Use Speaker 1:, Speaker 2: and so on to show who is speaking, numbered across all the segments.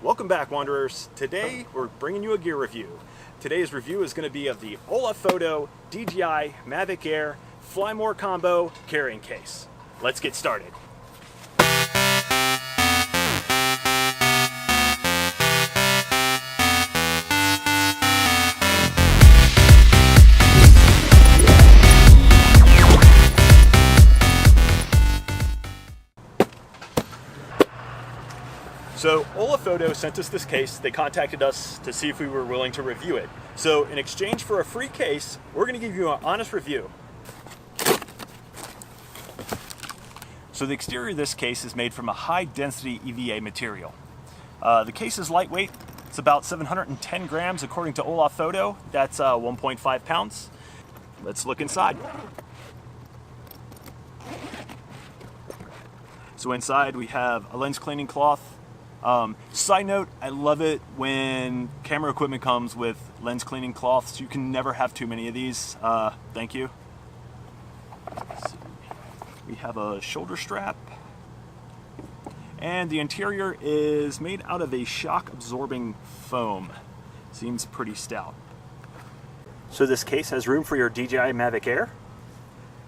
Speaker 1: Welcome back, Wanderers. Today we're bringing you a gear review. Today's review is going to be of the HolaFoto DJI Mavic Air Fly More Combo carrying case. Let's get started. So HolaFoto sent us this case. They contacted us to see if we were willing to review it. So in exchange for a free case, we're going to give you an honest review. So the exterior of this case is made from a high density EVA material. The case is lightweight. It's about 710 grams according to HolaFoto. That's 1.5 pounds. Let's look inside. So inside we have a lens cleaning cloth. Side note, I love it when camera equipment comes with lens cleaning cloths. You can never have too many of these. Thank you. We have a shoulder strap, and the interior is made out of a shock absorbing foam. Seems pretty stout. So this case has room for your DJI Mavic Air,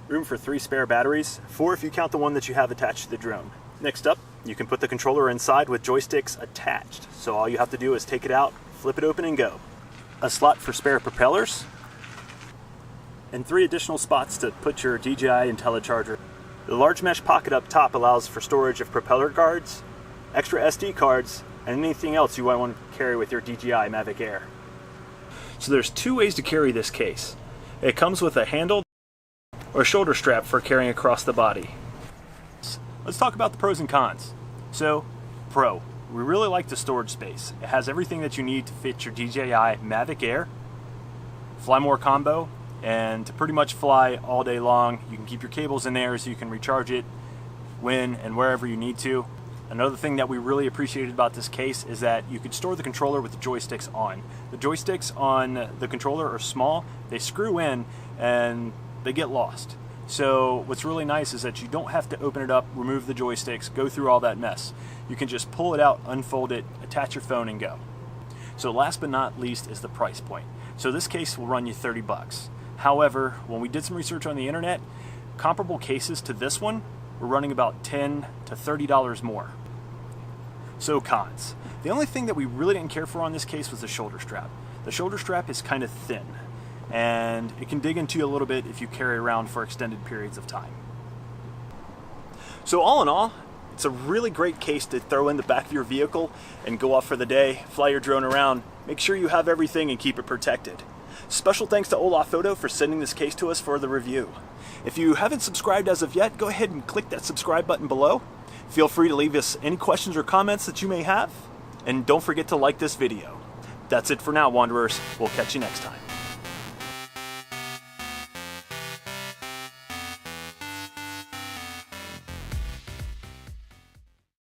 Speaker 1: room for 3 spare batteries, 4 if you count the one that you have attached to the drone. Next up, you can put the controller inside with joysticks attached. So all you have to do is take it out, flip it open and go. A slot for spare propellers, and 3 additional spots to put your DJI IntelliCharger. The large mesh pocket up top allows for storage of propeller guards, extra SD cards, and anything else you might want to carry with your DJI Mavic Air. So there's 2 ways to carry this case. It comes with a handle or a shoulder strap for carrying across the body. Let's talk about the pros and cons. So, pro, we really like the storage space. It has everything that you need to fit your DJI Mavic Air, Fly More Combo, and to pretty much fly all day long. You can keep your cables in there so you can recharge it when and wherever you need to. Another thing that we really appreciated about this case is that you could store the controller with the joysticks on. The joysticks on the controller are small, they screw in, and they get lost. So what's really nice is that you don't have to open it up, remove the joysticks, go through all that mess. You can just pull it out, unfold it, attach your phone and go. So last but not least is the price point. So this case will run you 30 bucks. However, when we did some research on the internet, comparable cases to this one were running about $10 to $30 more. So cons. The only thing that we really didn't care for on this case was the shoulder strap. The shoulder strap is kind of thin, and it can dig into you a little bit if you carry around for extended periods of time. So all in all, it's a really great case to throw in the back of your vehicle and go off for the day, fly your drone around, make sure you have everything and keep it protected. Special thanks to HolaFoto for sending this case to us for the review. If you haven't subscribed as of yet, go ahead and click that subscribe button below. Feel free to leave us any questions or comments that you may have, and don't forget to like this video. That's it for now, Wanderers. We'll catch you next time.